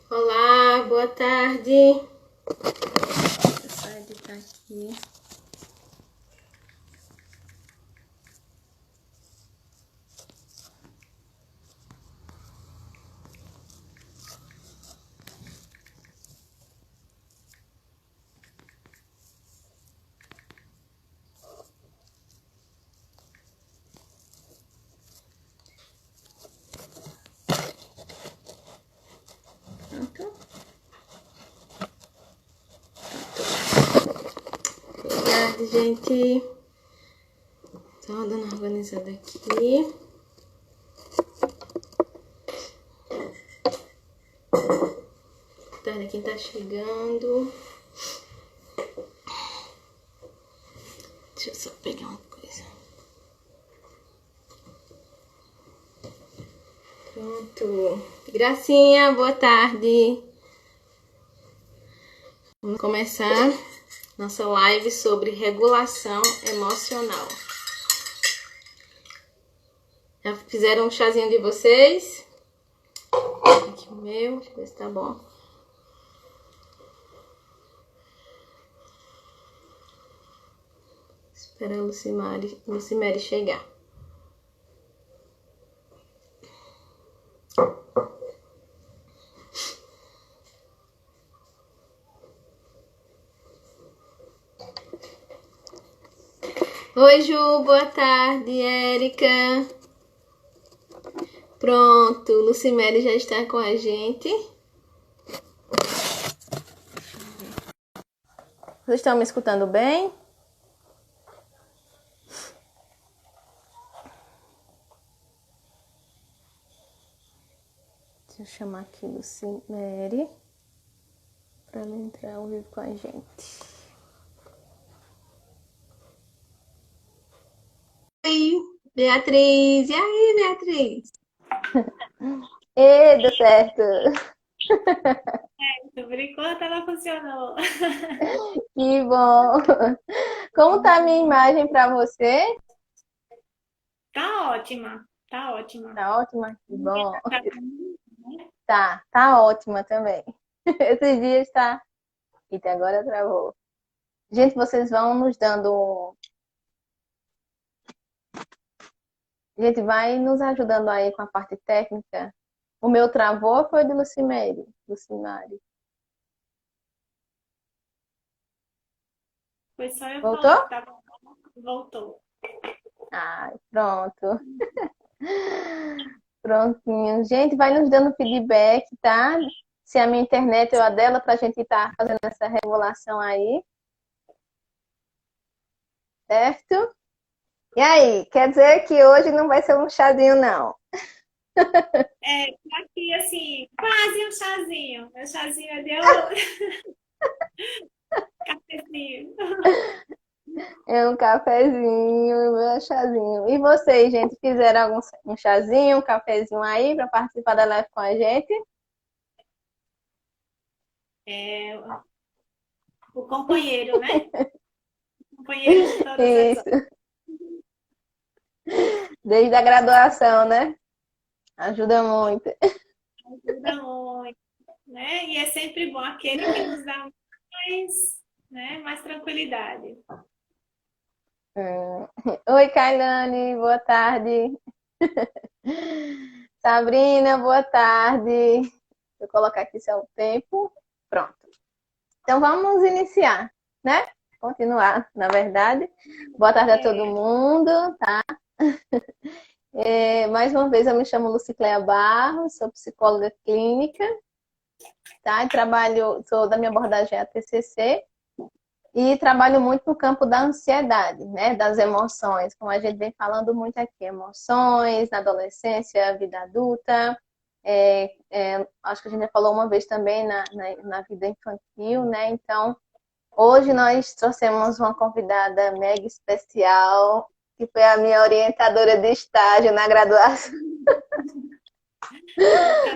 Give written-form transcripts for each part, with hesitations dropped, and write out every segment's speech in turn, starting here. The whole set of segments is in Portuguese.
Olá, boa tarde. Deixa eu só editar aqui. Pronto. Boa tarde, gente. Só dando uma organizada aqui. Boa tarde, quem tá chegando. Deixa eu só pegar uma coisa. Pronto. Gracinha, boa tarde. Vamos começar nossa live sobre regulação emocional. Já fizeram um chazinho de vocês? Aqui o meu, deixa eu ver se tá bom. Espera a Lucimere chegar. Oi, Ju, boa tarde, Érica. Pronto, Lucimere já está com a gente. Vocês estão me escutando bem? Deixa eu chamar aqui Lucimere para ela entrar ao vivo com a gente. Oi, Beatriz. E aí, Beatriz? Deu certo. Por enquanto ela funcionou. Que bom. Como tá a minha imagem para você? Tá ótima, tá ótima. Tá ótima? Que bom. Tá. Tá ótima também. Esses dias tá. Eita, agora travou. Gente, vocês vão nos dando. Gente, vai nos ajudando aí com a parte técnica. O meu travou ou foi de Lucimere? Lucimari. Foi só eu Voltou? falar que tava. Voltou. Ai, pronto. Prontinho. Gente, vai nos dando feedback, tá? Se a minha internet ou a dela, pra gente estar fazendo essa regulação aí. Certo? E aí, quer dizer que hoje não vai ser um chazinho, não? Tá aqui assim, quase um chazinho. Meu chazinho deu cafezinho. É um cafezinho, meu chazinho. E vocês, gente, fizeram um chazinho, um cafezinho aí para participar da live com a gente? É, o companheiro, né? O companheiro de todas as Isso, horas. desde a graduação, né? Ajuda muito. Ajuda muito, né? E é sempre bom aquele que nos dá mais tranquilidade. Oi, Kailane, boa tarde. Sabrina, boa tarde. Vou colocar aqui seu tempo. Pronto. Então vamos iniciar, né? Continuar, na verdade. Boa tarde a todo mundo, tá? Mais uma vez, eu me chamo Lucicléa Barros, sou psicóloga clínica, tá? E sou da minha abordagem a TCC e trabalho muito no campo da ansiedade, né? Das emoções, como a gente vem falando muito aqui, emoções na adolescência, vida adulta. Acho que a gente já falou uma vez também na vida infantil, né? Então, hoje nós trouxemos uma convidada mega especial, que foi a minha orientadora de estágio na graduação,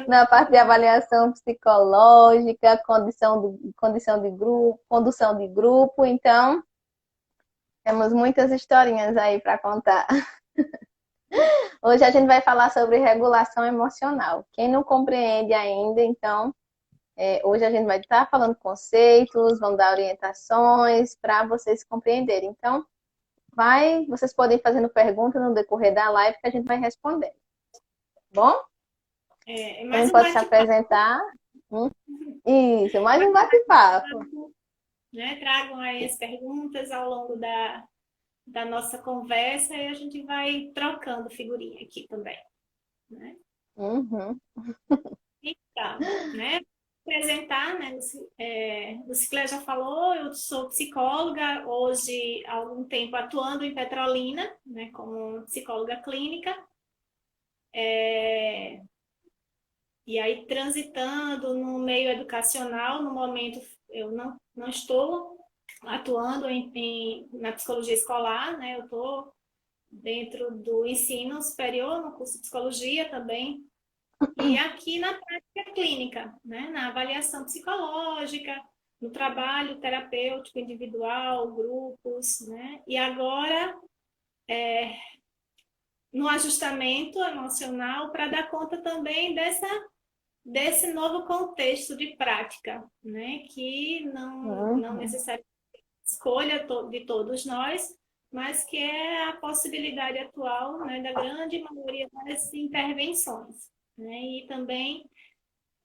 na parte de avaliação psicológica, condução de grupo. Então, temos muitas historinhas aí para contar. Hoje a gente vai falar sobre regulação emocional. Quem não compreende ainda, então, hoje a gente vai estar falando conceitos, vamos dar orientações para vocês compreenderem. Então, vocês podem ir fazendo perguntas no decorrer da live que a gente vai responder. Bom? Mais Quem um pode se bate-papo, apresentar? Isso, mais um bate-papo. né? Tragam aí as perguntas ao longo da nossa conversa e a gente vai trocando figurinha aqui também, né? Uhum. Então, né? Apresentar, né? O Ciclé já falou, eu sou psicóloga, hoje há algum tempo atuando em Petrolina, né? Como psicóloga clínica. E aí, transitando no meio educacional, no momento eu não estou atuando na psicologia escolar, né? Eu estou dentro do ensino superior, no curso de psicologia também, e aqui na prática clínica, né? Na avaliação psicológica, no trabalho terapêutico individual, grupos, né? E agora no ajustamento emocional para dar conta também desse novo contexto de prática, né? Que não necessariamente escolha de todos nós, mas que é a possibilidade atual, né, da grande maioria das intervenções, né? E também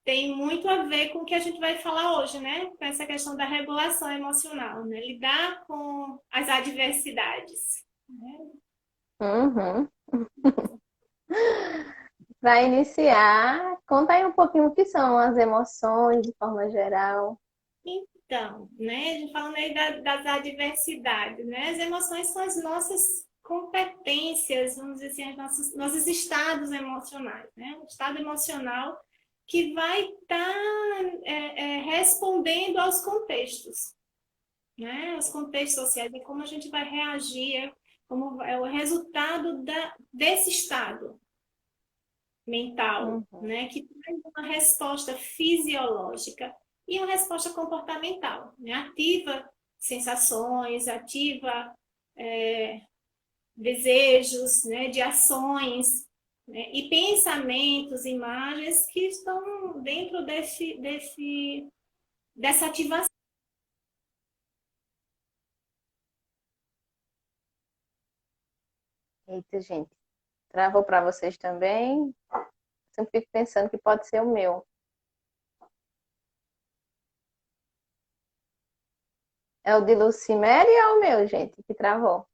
tem muito a ver com o que a gente vai falar hoje, né? Com essa questão da regulação emocional, né? Lidar com as adversidades, né? Uhum. Para iniciar, conta aí um pouquinho o que são as emoções de forma geral. Então, né, a gente falando aí das adversidades, né? As emoções são as nossas competências, vamos dizer assim, nossos estados emocionais, né? O estado emocional que vai estar respondendo aos contextos, né? Os contextos sociais, é como a gente vai reagir, como é o resultado desse estado mental, Uhum. né? Que traz uma resposta fisiológica e uma resposta comportamental, né? Ativa sensações, ativa desejos, né? De ações, né? E pensamentos, imagens que estão dentro dessa ativação. Eita, gente. Travou para vocês também? Sempre fico pensando que pode ser o meu. É o de Lucimere ou é o meu, gente, que travou?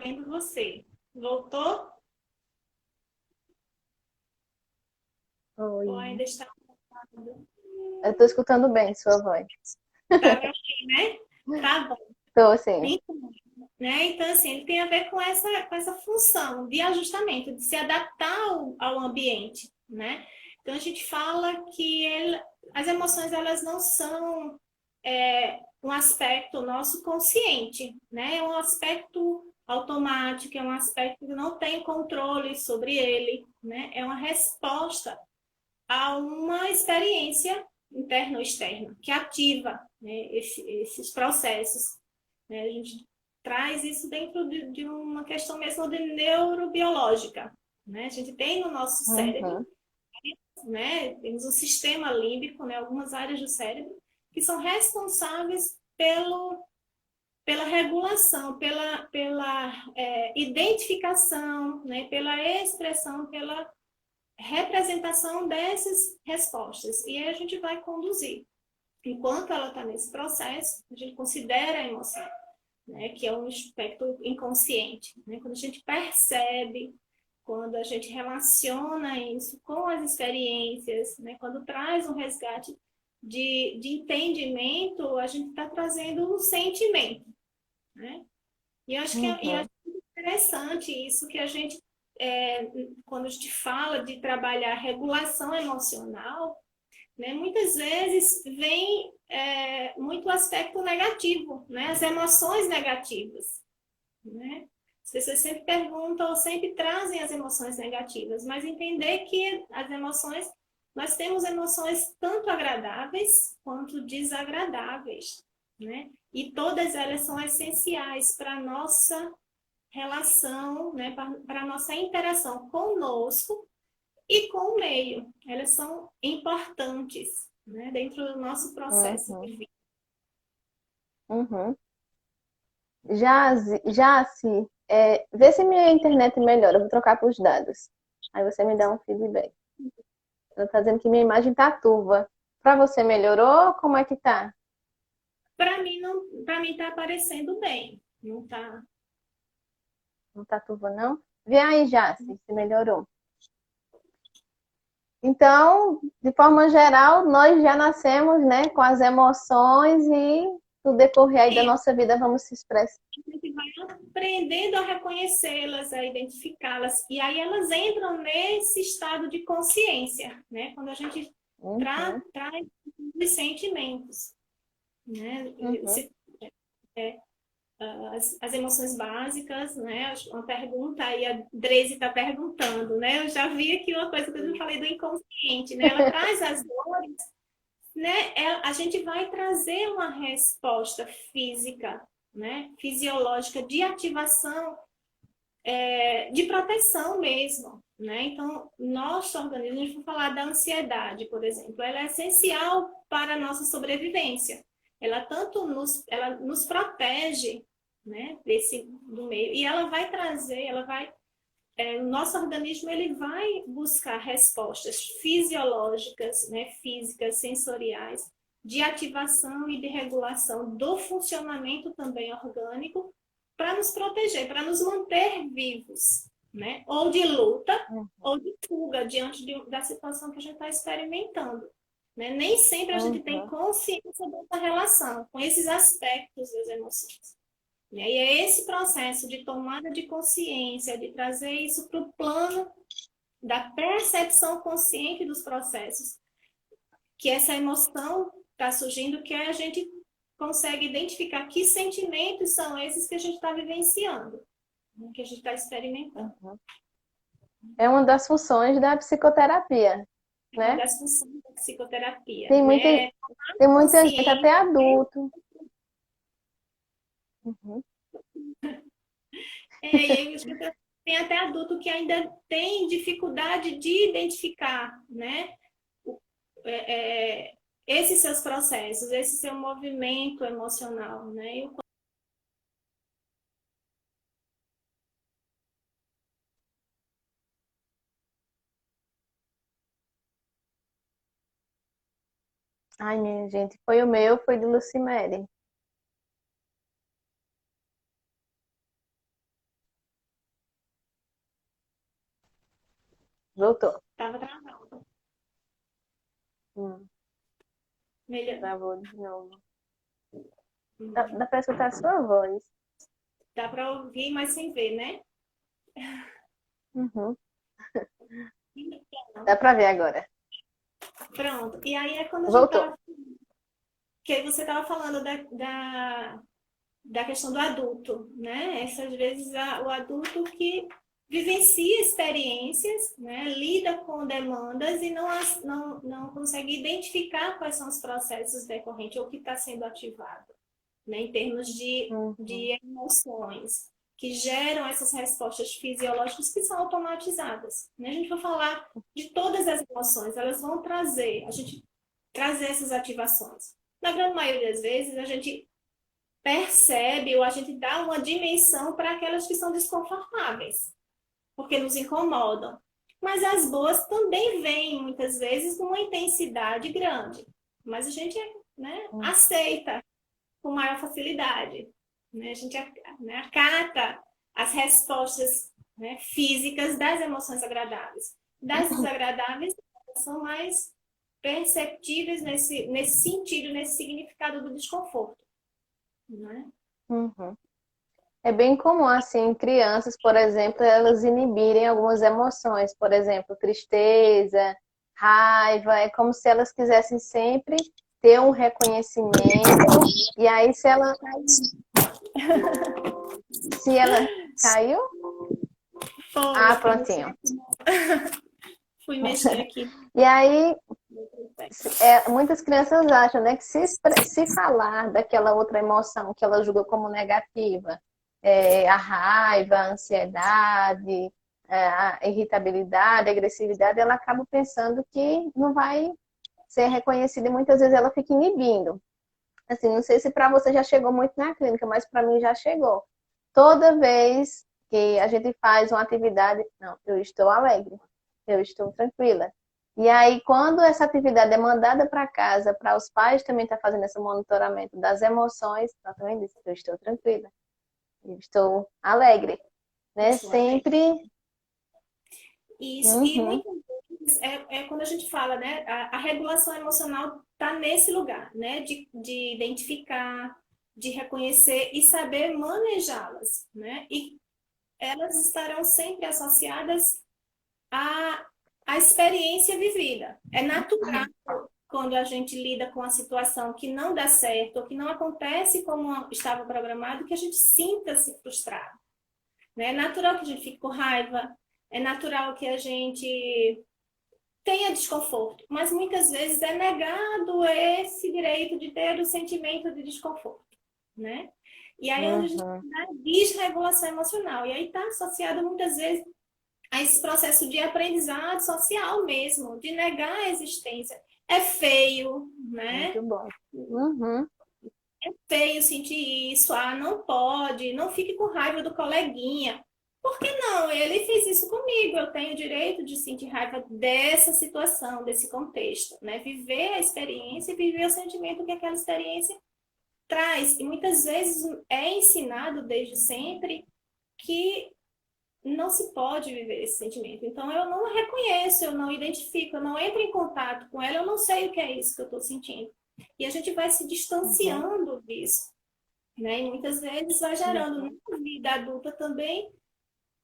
Vendo você. Voltou? Ou Oi. ainda está? Eu estou escutando bem sua voz. Tá me ouvindo, né? Tá bom. Estou, sim. Né? Então, assim, ele tem a ver com essa função de ajustamento, de se adaptar ao ambiente, né? Então, a gente fala que as emoções, elas não são um aspecto nosso consciente, né? É um aspecto automático, é um aspecto que não tem controle sobre ele, né? É uma resposta a uma experiência interna ou externa, que ativa, né, esses processos, né? A gente traz isso dentro de uma questão mesmo de neurobiológica, né? A gente tem no nosso cérebro, Uhum. né? Temos um sistema límbico, né? Algumas áreas do cérebro que são responsáveis pela regulação, pela identificação, né? Pela expressão, pela representação dessas respostas. E aí a gente vai conduzir. Enquanto ela está nesse processo, a gente considera a emoção, né, que é um aspecto inconsciente. Né? Quando a gente percebe, quando a gente relaciona isso com as experiências, né, quando traz um resgate de entendimento, a gente está trazendo um sentimento. Né? E eu acho que é interessante isso que a gente, quando a gente fala de trabalhar regulação emocional, né, muitas vezes vem muito aspecto negativo, né, as emoções negativas. Né? As pessoas sempre perguntam ou sempre trazem as emoções negativas, mas entender que as emoções, nós temos emoções tanto agradáveis quanto desagradáveis, né? E todas elas são essenciais para a nossa relação, né, para a nossa interação conosco e com o meio. Elas são importantes, né, dentro do nosso processo Uhum, de vida. uhum. Vê se minha internet melhora. Eu vou trocar para os dados. Aí você me dá um feedback. Ela tá dizendo que minha imagem tá turva. Para você melhorou? Como é que tá? Para mim não, para mim tá aparecendo bem, não tá. Não tá turva, não? Vê aí, Jace, se melhorou. Então, de forma geral, nós já nascemos, né, com as emoções e no decorrer aí da E nossa vida vamos se expressar. a gente vai aprendendo a reconhecê-las, a identificá-las, e aí elas entram nesse estado de consciência, né? Quando a gente Uhum, traz os sentimentos, né? uhum. As emoções básicas, né? Uma pergunta aí, a Dreze está perguntando, né? Eu já vi aqui uma coisa que eu falei do inconsciente, né? Ela traz as dores, né? A gente vai trazer uma resposta física, né? Fisiológica de ativação, de proteção mesmo, né? Então, nosso organismo, a gente vai falar da ansiedade, por exemplo, ela é essencial para a nossa sobrevivência. Ela nos protege, né, do meio, e ela vai trazer, o nosso organismo ele vai buscar respostas fisiológicas, né, físicas, sensoriais, de ativação e de regulação do funcionamento também orgânico para nos proteger, para nos manter vivos, né? Ou de luta, ou de fuga diante da situação que a gente está experimentando. Né? Nem sempre a gente tem Uhum. consciência dessa relação com esses aspectos das emoções. E aí é esse processo de tomada de consciência, de trazer isso para o plano da percepção consciente dos processos, que essa emoção está surgindo, que a gente consegue identificar que sentimentos são esses que a gente está vivenciando, que a gente está experimentando. Uhum. É uma das funções da psicoterapia, É uma né? das funções da psicoterapia, Tem muita, né? tem muita gente, Consciência. até adulto. Uhum. E aí, tem até adulto que ainda tem dificuldade de identificar, né? É, esses seus processos, esse seu movimento emocional, né? Ai, minha gente, foi o meu, foi de Lucimere. Voltou. Estava travando. Hum, Melhor. travou de novo. Dá pra escutar a sua voz. Dá para ouvir, mas sem ver, né? Uhum. Dá pra ver agora. Pronto. E aí é quando a gente Voltou. estava. Que aí você estava falando da questão do adulto, né? Essas vezes o adulto que vivencia experiências, né? Lida com demandas e não consegue identificar quais são os processos decorrentes ou o que está sendo ativado, né? Em termos Uhum. de emoções que geram essas respostas fisiológicas que são automatizadas, né? A gente vai falar de todas as emoções, elas vão a gente trazer essas ativações. Na grande maioria das vezes, a gente percebe ou a gente dá uma dimensão para aquelas que são desconfortáveis, porque nos incomodam. Mas as boas também vêm, muitas vezes, com uma intensidade grande. Mas a gente, né, aceita com maior facilidade. Né? A gente, né, acata as respostas, né, físicas das emoções agradáveis. Das desagradáveis, são mais perceptíveis nesse sentido, nesse significado do desconforto. Né? Uhum. É bem comum, assim, crianças, por exemplo, elas inibirem algumas emoções, por exemplo, tristeza, raiva, é como se elas quisessem sempre ter um reconhecimento, e aí se ela caiu, Foi prontinho. Fui mexer aqui. E aí, muitas crianças acham, né, que se falar daquela outra emoção que ela julga como negativa, a raiva, a ansiedade, a irritabilidade, a agressividade, ela acaba pensando que não vai ser reconhecida e muitas vezes ela fica inibindo. Assim, não sei se para você já chegou muito na clínica, mas para mim já chegou. Toda vez que a gente faz uma atividade, não, eu estou alegre, eu estou tranquila. E aí, quando essa atividade é mandada para casa, para os pais também estar fazendo esse monitoramento das emoções, ela também diz, eu estou tranquila, eu estou alegre, né? Estou alegre. Sempre. Isso, e Uhum, muitas vezes é quando a gente fala, né? A regulação emocional está nesse lugar, né? De identificar, de reconhecer e saber manejá-las, né? E elas estarão sempre associadas à experiência vivida. É natural quando a gente lida com a situação que não dá certo, ou que não acontece como estava programado, que a gente sinta-se frustrado. Né? É natural que a gente fique com raiva, é natural que a gente tenha desconforto, mas muitas vezes é negado esse direito de ter o sentimento de desconforto, né? E aí é onde a gente uhum, tem a desregulação emocional, e aí está associado muitas vezes a esse processo de aprendizado social mesmo, de negar a existência. É feio, né? muito bom. Uhum, É feio sentir isso, não pode, não fique com raiva do coleguinha. Por que não? Ele fez isso comigo, eu tenho o direito de sentir raiva dessa situação, desse contexto, né? Viver a experiência e viver o sentimento que aquela experiência traz. E muitas vezes é ensinado desde sempre que não se pode viver esse sentimento. Então eu não reconheço, eu não identifico, eu não entro em contato com ela, eu não sei o que é isso que eu estou sentindo. E a gente vai se uhum, distanciando disso, né? E muitas vezes vai gerando uhum. na vida adulta também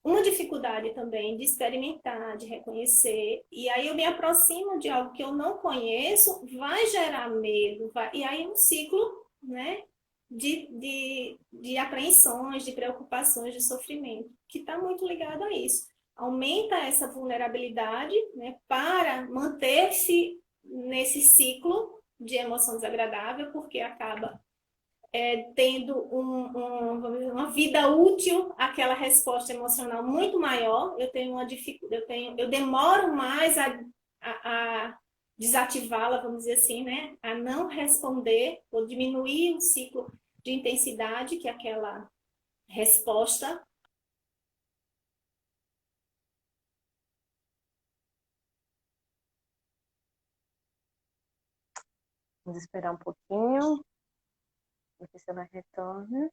uma dificuldade também de experimentar, de reconhecer. E aí eu me aproximo de algo que eu não conheço, vai gerar medo, e aí um ciclo, né? De apreensões, de preocupações, de sofrimento, que está muito ligado a isso. Aumenta essa vulnerabilidade, né, para manter-se nesse ciclo de emoção desagradável, porque acaba tendo uma vida útil àquela resposta emocional muito maior. Eu tenho uma dificuldade, eu demoro mais a desativá-la, vamos dizer assim, né? A não responder ou diminuir o ciclo de intensidade que aquela resposta. Vamos esperar um pouquinho, ver se ela retorna.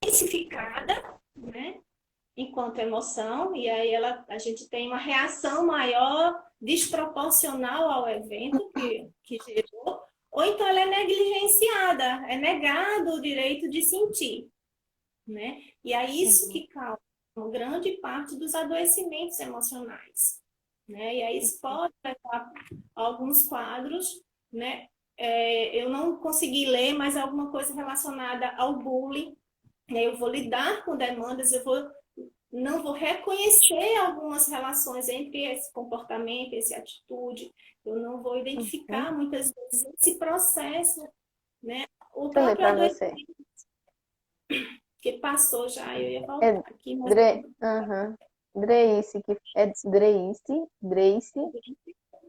Intensificada, né? Enquanto emoção, e aí a gente tem uma reação maior, desproporcional ao evento que gerou, ou então ela é negligenciada, é negado o direito de sentir, né? E é isso Uhum, que causa uma grande parte dos adoecimentos emocionais, né? E aí isso pode levar a alguns quadros, né? Eu não consegui ler, mas alguma coisa relacionada ao bullying, né? Eu vou lidar com demandas, não vou reconhecer algumas relações entre esse comportamento, essa atitude, eu não vou uhum. identificar muitas vezes esse processo, né? O Deixa eu ler próprio para você. adoecimento que passou já, eu ia É voltar aqui, mas eu Uhum. Grace, que é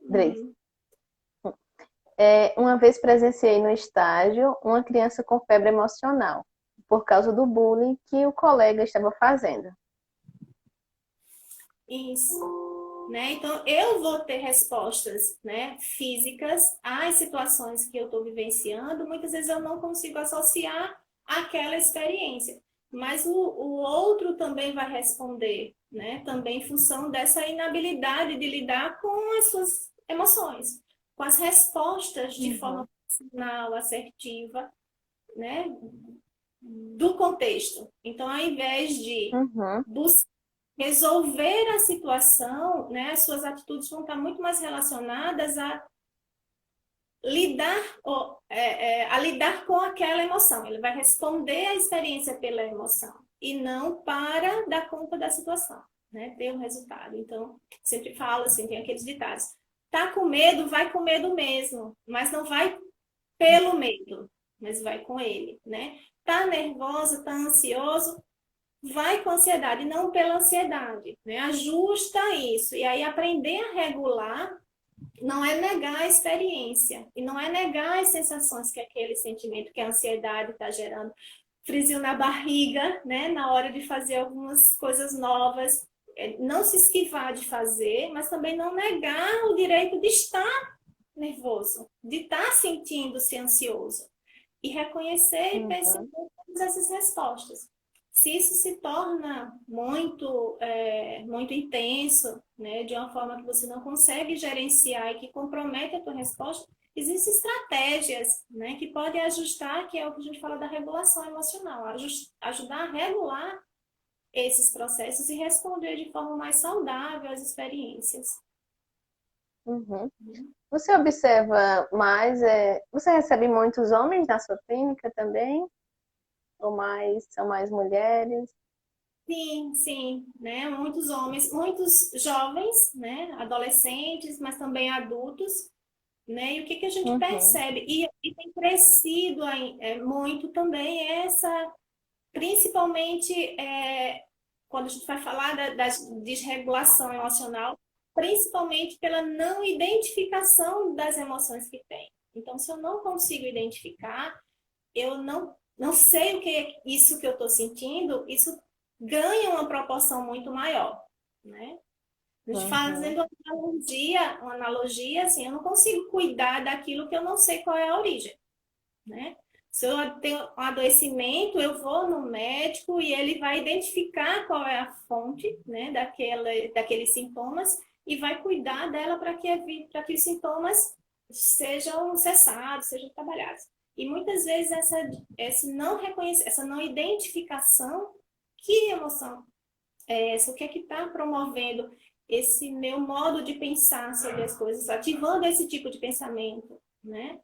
Grace. uhum. Uma vez presenciei no estágio uma criança com febre emocional, por causa do bullying que o colega estava fazendo. Isso, né? Então eu vou ter respostas, né, físicas às situações que eu estou vivenciando. Muitas vezes eu não consigo associar àquela experiência, mas o outro também vai responder, né? Também em função dessa inabilidade de lidar com as suas emoções, com as respostas de forma Uhum, funcional, assertiva, né? Do contexto. Então, ao invés de uhum, buscar resolver a situação, né, as suas atitudes vão estar muito mais relacionadas lidar, a lidar com aquela emoção. Ele vai responder à experiência pela emoção e não para dar conta da situação, né, ter um resultado. Então, sempre falo assim, tem aqueles ditados. Tá com medo, vai com medo mesmo, mas não vai pelo medo, mas vai com ele, né? Tá nervoso, tá ansioso, vai com ansiedade, não pela ansiedade, né? Ajusta isso. E aí aprender a regular não é negar a experiência e não é negar as sensações que aquele sentimento, que a ansiedade está gerando. Friozinho na barriga, né? Na hora de fazer algumas coisas novas. Não se esquivar de fazer, mas também não negar o direito de estar nervoso, de estar sentindo-se ansioso. E reconhecer e perceber todas essas respostas. Se isso se torna muito intenso, né, de uma forma que você não consegue gerenciar e que compromete a tua resposta, existem estratégias, né, que podem ajustar, que é o que a gente fala da regulação emocional, ajudar a regular esses processos e responder de forma mais saudável às experiências. Uhum. Você observa mais, você recebe muitos homens na sua clínica também? Ou são mais mulheres? Sim, sim, né? Muitos homens, muitos jovens, né? Adolescentes, mas também adultos, né? E o que que a gente Uhum. percebe? E tem crescido muito também principalmente quando a gente vai falar da desregulação emocional, principalmente pela não identificação das emoções que tem. Então, se eu não consigo identificar, eu não sei o que é isso que eu estou sentindo, isso ganha uma proporção muito maior, né? A gente Uhum. fazendo uma analogia, assim, eu não consigo cuidar daquilo que eu não sei qual é a origem, né? Se eu tenho um adoecimento, eu vou no médico e ele vai identificar qual é a fonte, né, daqueles sintomas e vai cuidar dela para que os sintomas sejam cessados, sejam trabalhados. E muitas vezes essa não identificação, que emoção é essa? O que é que está promovendo esse meu modo de pensar sobre as coisas, ativando esse tipo de pensamento, né?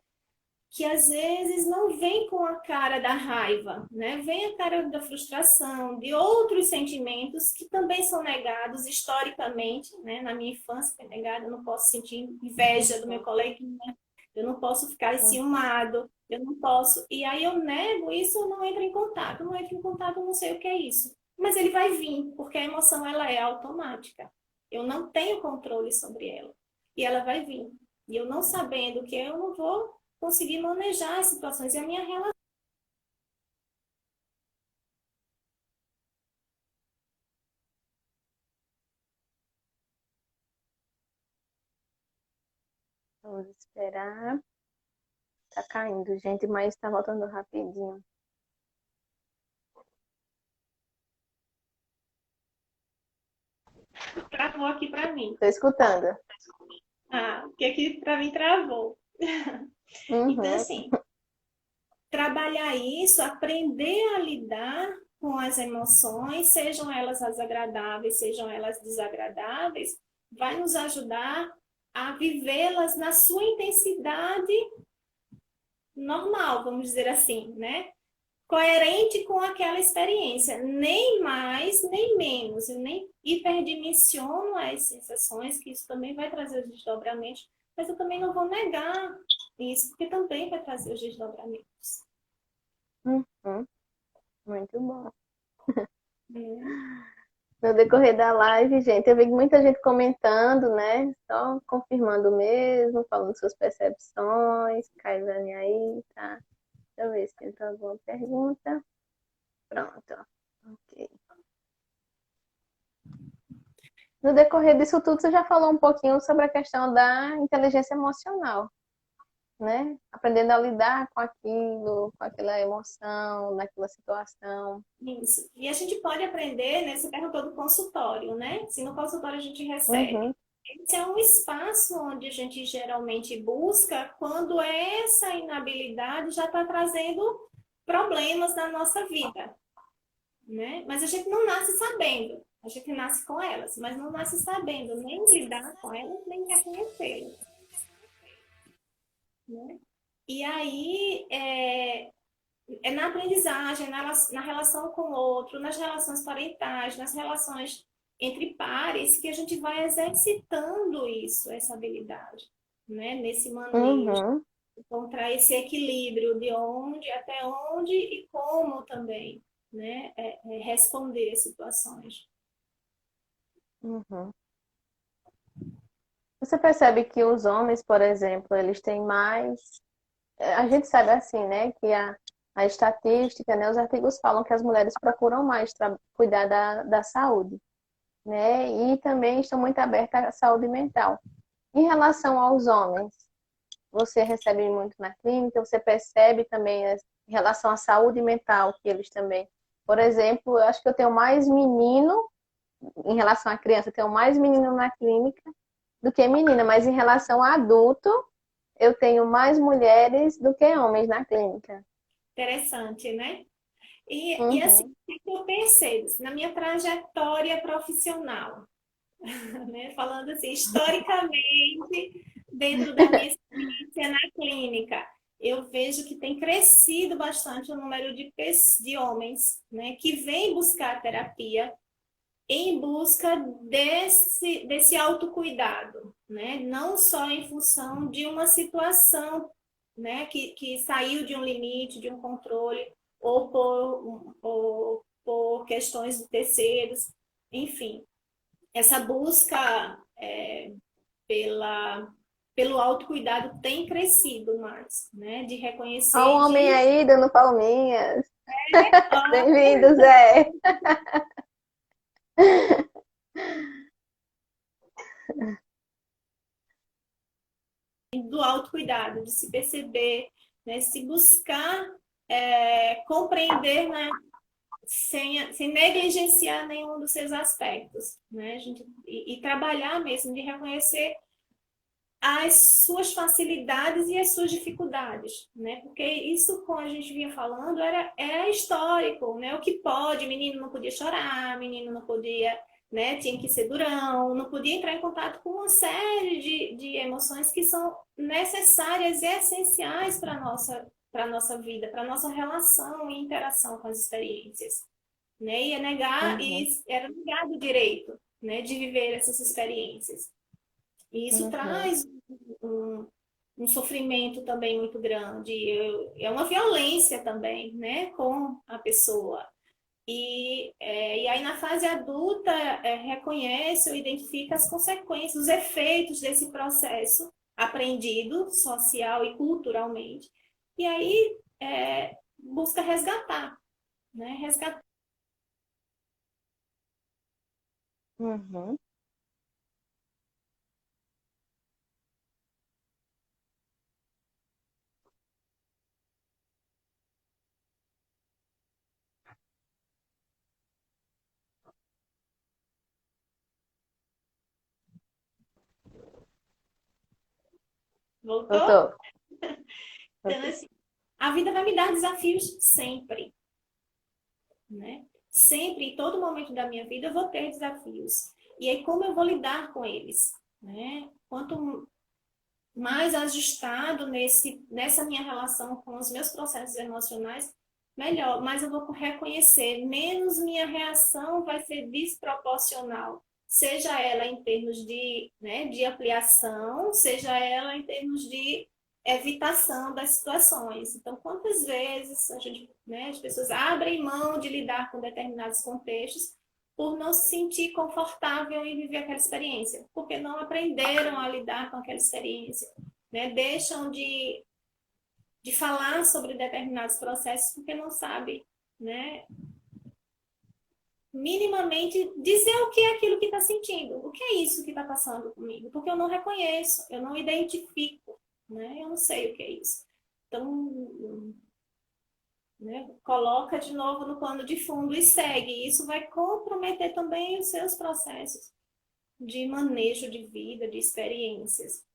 Que às vezes não vem com a cara da raiva, né? Vem a cara da frustração, de outros sentimentos que também são negados historicamente, né? Na minha infância foi negada, eu não posso sentir inveja do meu coleguinha, eu não posso ficar enciumado, eu não posso. E aí eu nego isso, eu não entro em contato, não entro em contato, eu não sei o que é isso. Mas ele vai vir, porque a emoção ela é automática. Eu não tenho controle sobre ela. E ela vai vir. E eu não sabendo o que é, eu não vou conseguir manejar as situações e a minha relação. Vamos esperar. Tá caindo, gente, mas tá voltando rapidinho. Travou aqui para mim. Tô escutando. Ah, o que aqui para mim travou. Então, Uhum. assim, trabalhar isso, aprender a lidar com as emoções, sejam elas as agradáveis, sejam elas desagradáveis, vai nos ajudar a vivê-las na sua intensidade normal, vamos dizer assim, né? Coerente com aquela experiência, nem mais, nem menos. Eu nem hiperdimensiono as sensações, que isso também vai trazer os desdobramentos, mas eu também não vou negar isso, porque também vai trazer os desdobramentos. Uhum. Muito bom. Né? No decorrer da live, gente, eu vi muita gente comentando, né? Só confirmando mesmo, falando suas percepções. Kailane aí, tá? Deixa eu ver se tem alguma pergunta. Pronto, ok. No decorrer disso tudo, você já falou um pouquinho sobre a questão da inteligência emocional, né? Aprendendo a lidar com aquilo, com aquela emoção, naquela situação. Isso. E a gente pode aprender, né? Você perguntou do consultório, né? Se no consultório a gente recebe. Uhum, Esse é um espaço onde a gente geralmente busca quando essa inabilidade já está trazendo problemas na nossa vida, né? Mas a gente não nasce sabendo. A gente nasce com elas, mas não nasce sabendo nem lidar com elas, nem reconhecê-las, né? E aí, é na aprendizagem, na relação com o outro, nas relações parentais, nas relações entre pares que a gente vai exercitando isso, essa habilidade, né? Nesse manejo, Uhum, encontrar esse equilíbrio de onde, até onde e como também, né? Responder às situações. uhum. Você percebe que os homens, por exemplo, eles têm mais. A gente sabe assim, né, que a estatística, né, os artigos falam que as mulheres procuram mais cuidar da saúde, né, e também estão muito abertas à saúde mental. Em relação aos homens, você recebe muito na clínica, você percebe também em relação à saúde mental que eles também. Por exemplo, eu acho que eu tenho mais menino, em relação à criança, eu tenho mais menino na clínica do que menina, mas em relação a adulto, eu tenho mais mulheres do que homens na clínica. Interessante, né? E assim, Uhum. o que eu percebo na minha trajetória profissional, né? Falando assim, historicamente, dentro da minha experiência na clínica, eu vejo que tem crescido bastante o número de homens, né, que vêm buscar terapia em busca desse autocuidado, né? Não só em função de uma situação, né, que saiu de um limite, de um controle, ou por questões de terceiros, enfim. Essa busca pela, pelo autocuidado tem crescido mais, né? De Olha o reconhecer, homem de aí dando palminhas. ó, Bem-vindo, Zé. do autocuidado, de se perceber, né? Se buscar compreender, né? Sem negligenciar nenhum dos seus aspectos, né? E trabalhar mesmo de reconhecer as suas facilidades e as suas dificuldades, né? Porque isso, como a gente vinha falando, era histórico, né? O que pode, menino não podia chorar, menino não podia, né? Tinha que ser durão, não podia entrar em contato com uma série de emoções que são necessárias e essenciais para nossa vida, para nossa relação e interação com as experiências, né? Uhum, Era negado o direito, né? De viver essas experiências. E isso uhum, traz um sofrimento também muito grande, é uma violência também, né, com a pessoa. E aí na fase adulta reconhece ou identifica as consequências, os efeitos desse processo aprendido social e culturalmente. E aí busca resgatar, né, resgatar. uhum. Eu Voltou? tô. Eu Então, tô. assim, a vida vai me dar desafios sempre, né? Sempre, em todo momento da minha vida, eu vou ter desafios. E aí, como eu vou lidar com eles, né? Quanto mais ajustado nessa minha relação com os meus processos emocionais, melhor. Mas eu vou reconhecer, menos minha reação vai ser desproporcional. Seja ela em termos de ampliação, seja ela em termos de evitação das situações. Então, quantas vezes as pessoas abrem mão de lidar com determinados contextos por não se sentir confortável em viver aquela experiência, porque não aprenderam a lidar com aquela experiência, né? Deixam de falar sobre determinados processos porque não sabem, né? Minimamente dizer o que é aquilo que está sentindo, o que é isso que está passando comigo, porque eu não reconheço, eu não identifico, né? Eu não sei o que é isso. Então, né? Coloca de novo no pano de fundo e segue. Isso vai comprometer também os seus processos de manejo de vida, de experiências.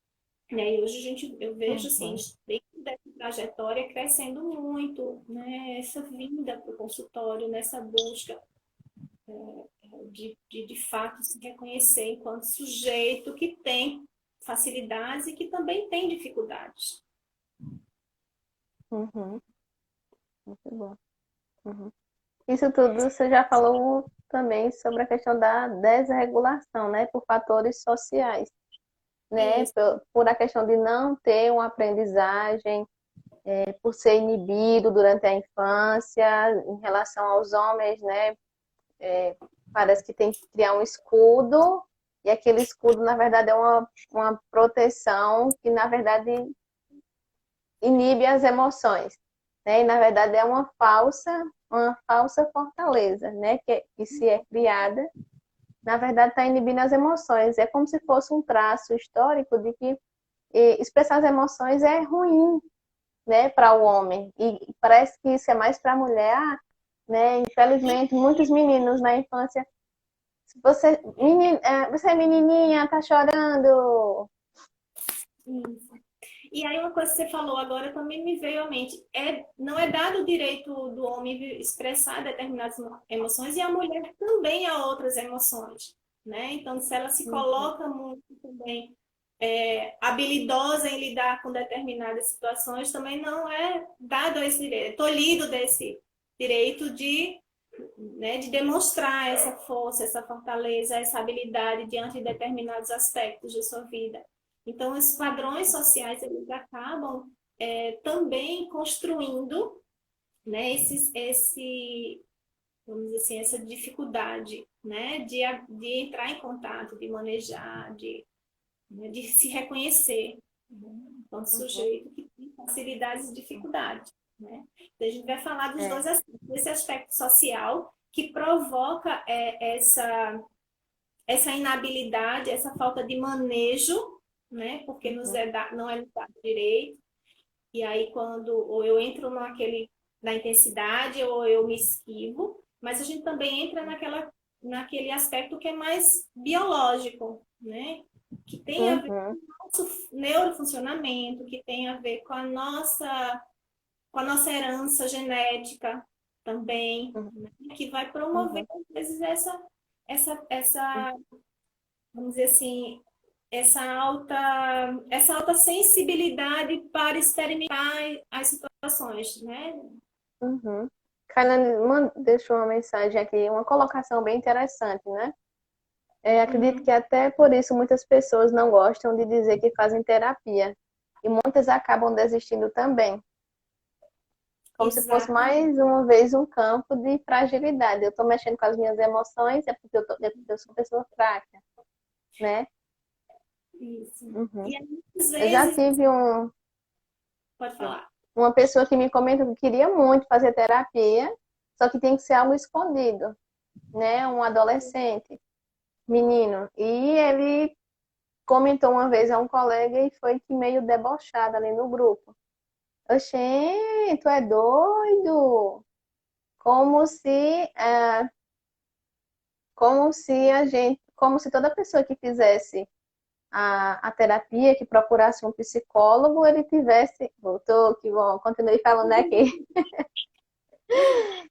Né? E hoje eu vejo assim, Uhum, dentro dessa trajetória crescendo muito, né? Essa vinda para o consultório, nessa busca de fato se reconhecer enquanto sujeito que tem facilidades e que também tem dificuldades. uhum. Muito bom. Uhum. Isso tudo você já falou também sobre a questão da desregulação, né, por fatores sociais, né, Isso. por a questão de não ter uma aprendizagem, por ser inibido durante a infância, em relação aos homens, né, parece que tem que criar um escudo, e aquele escudo, na verdade, é uma proteção que, na verdade, inibe as emoções, né? E na verdade é uma falsa fortaleza, né? Que se é criada, na verdade está inibindo as emoções. É como se fosse um traço histórico de que expressar as emoções é ruim, né, para o homem. E parece que isso é mais para a mulher, né? Infelizmente, muitos meninos na infância, se você é menininha, tá chorando. Isso. E aí uma coisa que você falou agora também me veio à mente. Não é dado o direito do homem expressar determinadas emoções e a mulher também a outras emoções, né? Então, se ela se Uhum, coloca muito também habilidosa em lidar com determinadas situações, também não é dado esse direito, é tolhido desse direito de, né, de demonstrar essa força, essa fortaleza, essa habilidade diante de determinados aspectos da sua vida. Então, os padrões sociais eles acabam também construindo, né, vamos dizer assim, essa dificuldade, né, de entrar em contato, de manejar, né, de se reconhecer, né, enquanto uhum. sujeito que tem facilidades e dificuldades. Né? Então, a gente vai falar dos É. dois aspectos, desse aspecto social que provoca essa inabilidade, essa falta de manejo, né? Porque Uhum, não é nos dado direito. E aí, quando ou eu entro na intensidade ou eu me esquivo, mas a gente também entra naquele aspecto que é mais biológico, né? Que tem a ver uhum, com o nosso neurofuncionamento, que tem a ver com a nossa herança genética também, uhum, né? Que vai promover, uhum, às vezes, essa vamos dizer assim, essa alta sensibilidade para experimentar as situações, né? uhum. Kailane deixou uma mensagem aqui, uma colocação bem interessante, né? Acredito Uhum. que até por isso muitas pessoas não gostam de dizer que fazem terapia. E muitas acabam desistindo também, como se fosse Exatamente. mais uma vez um campo de fragilidade. Eu estou mexendo com as minhas emoções, é porque eu sou pessoa fraca, né? Isso. Uhum. E aí, às Eu já vezes, tive pode falar. uma pessoa que me comentou que queria muito fazer terapia, só que tem que ser algo escondido, né? Um adolescente, menino. E ele comentou uma vez a um colega e foi que meio debochado ali no grupo. Oxê, tu é doido? Como se, é, como se toda pessoa que fizesse a terapia, que procurasse um psicólogo, ele tivesse, voltou, que bom, continuei falando aqui,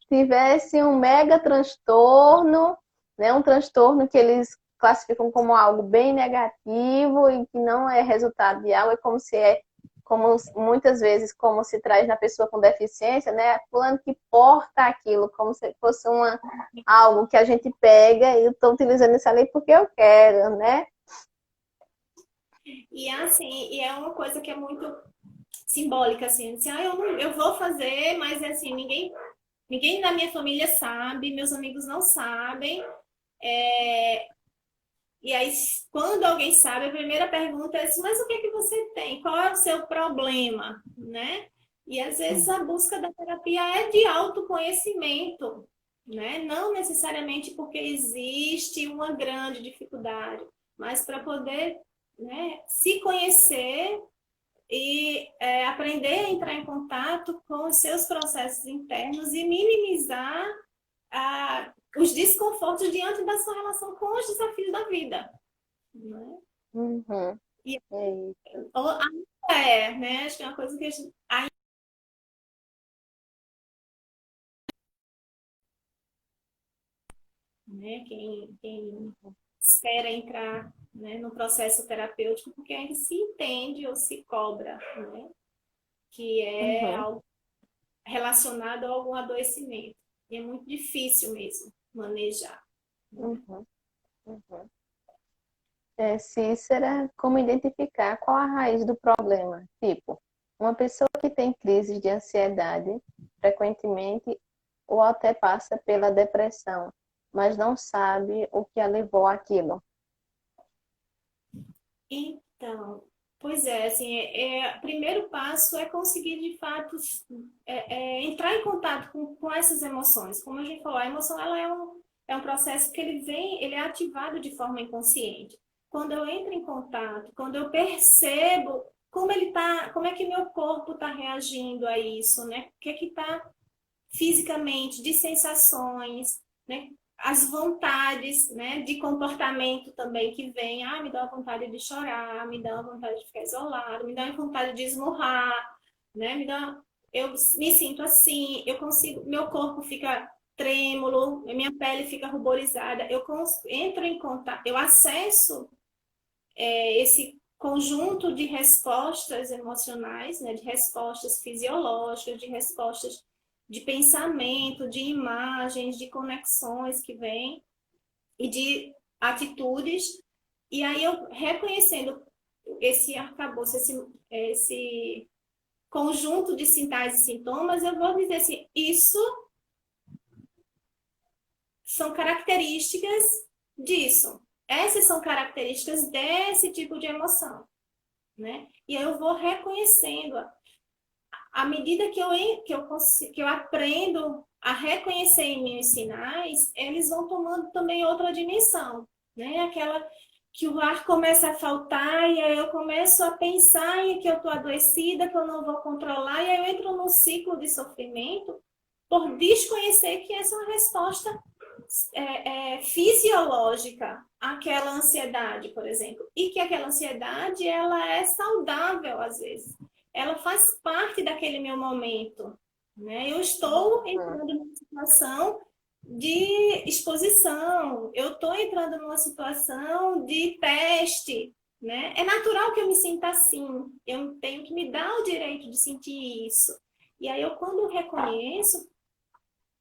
tivesse um mega transtorno, né, um transtorno que eles classificam como algo bem negativo e que não é resultado de algo, como muitas vezes como se traz na pessoa com deficiência, né, fulano que porta aquilo, como se fosse algo que a gente pega e eu estou utilizando isso ali porque eu quero, né? E assim, e é uma coisa que é muito simbólica, assim, eu vou fazer, mas assim, ninguém da minha família sabe, meus amigos não sabem. É, E aí, quando alguém sabe, a primeira pergunta é assim, mas o que é que você tem? Qual é o seu problema, né? E às vezes a busca da terapia é de autoconhecimento, né? Não necessariamente porque existe uma grande dificuldade, mas para poder, né, se conhecer e aprender a entrar em contato com os seus processos internos e minimizar os desconfortos diante da sua relação com os desafios da vida, né? Uhum. E É isso. né? Acho que é uma coisa que ainda, né? Quem espera entrar, né, no processo terapêutico porque ainda se entende ou se cobra, né? Que é Uhum. algo relacionado a algum adoecimento. E é muito difícil mesmo manejar. Uhum, uhum. Cícera, como identificar qual a raiz do problema? Tipo, uma pessoa que tem crises de ansiedade frequentemente ou até passa pela depressão, mas não sabe o que a levou àquilo. Então, pois é, assim, o primeiro passo é conseguir, de fato, entrar em contato com essas emoções. Como a gente falou, a emoção ela é um processo que ele é ativado de forma inconsciente. Quando eu entro em contato, quando eu percebo como ele tá, como é que meu corpo está reagindo a isso, né? O que é que está fisicamente, de sensações, né? As vontades, né, de comportamento também que vem, me dá uma vontade de chorar, me dá uma vontade de ficar isolado, me dá uma vontade de esmurrar, né, eu me sinto assim, eu consigo, meu corpo fica trêmulo, minha pele fica ruborizada, entro em contato, eu acesso esse conjunto de respostas emocionais, né, de respostas fisiológicas, de respostas de pensamento, de imagens, de conexões que vêm e de atitudes. E aí eu reconhecendo esse arcabouço, esse conjunto de sinais e sintomas, eu vou dizer assim, isso são características disso. Essas são características desse tipo de emoção, né? E aí eu vou reconhecendo. À medida que eu aprendo a reconhecer em mim os sinais, eles vão tomando também outra dimensão, né? Aquela que o ar começa a faltar e aí eu começo a pensar em que eu estou adoecida, que eu não vou controlar, e aí eu entro num ciclo de sofrimento por desconhecer que essa é uma resposta fisiológica àquela ansiedade, por exemplo, e que aquela ansiedade ela é saudável às vezes, ela faz parte daquele meu momento, né? Eu estou entrando numa situação de exposição, eu estou entrando numa situação de teste, né? É natural que eu me sinta assim, eu tenho que me dar o direito de sentir isso. E aí eu, quando reconheço,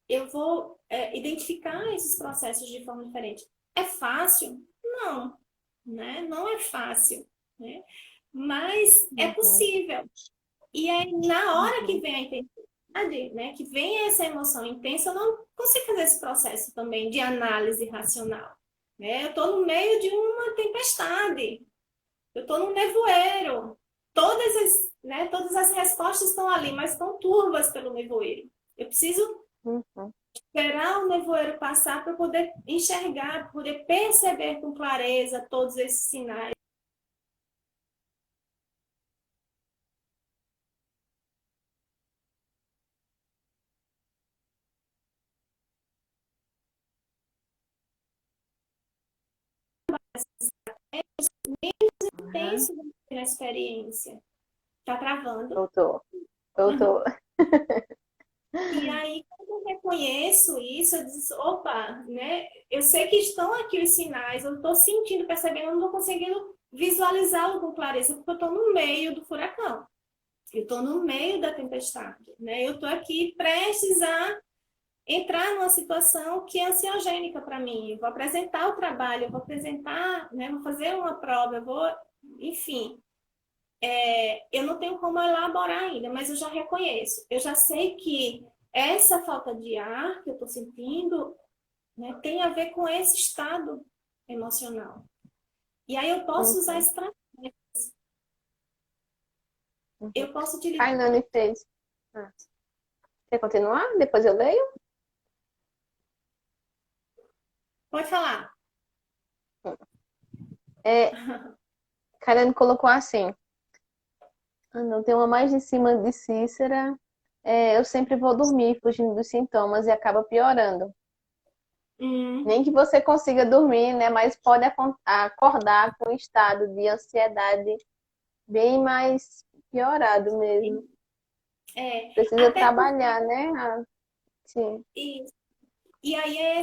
eu vou identificar esses processos de forma diferente. É fácil? Não, né? Não é fácil, né? Mas é Uhum, possível. E aí, na hora que vem a intensidade, né, que vem essa emoção intensa, eu não consigo fazer esse processo também de análise racional. Né? Eu estou no meio de uma tempestade, eu estou num nevoeiro. Todas as respostas estão ali, mas estão turvas pelo nevoeiro. Eu preciso uhum. esperar o nevoeiro passar para poder enxergar, poder perceber com clareza todos esses sinais. Uhum. Intenso na experiência. Tá travando. Doutor, doutor. E aí, quando eu reconheço isso, eu disse, opa, né? Eu sei que estão aqui os sinais, eu estou sentindo, percebendo, eu não estou conseguindo visualizá-lo com clareza, porque eu estou no meio do furacão. Eu estou no meio da tempestade, né? Eu estou aqui prestes a entrar numa situação que é ansiogênica para mim. Eu vou apresentar o trabalho, eu vou apresentar, né? Vou fazer uma prova, eu vou, enfim. Eu não tenho como elaborar ainda, mas eu já reconheço. Eu já sei que essa falta de ar que eu estou sentindo, né, tem a ver com esse estado emocional. E aí eu posso usar Uhum, estratégia, uhum. eu posso utilizar. Kailane fez. Ah, quer continuar? Depois eu leio? Pode falar. É, Kailane colocou assim. Ah, não, tem uma mais de cima de Cícera. Eu sempre vou dormir fugindo dos sintomas e acaba piorando. Hum, Nem que você consiga dormir, né? Mas pode acordar com um estado de ansiedade bem mais piorado mesmo. Precisa até porque, trabalhar, né? Sim. e aí é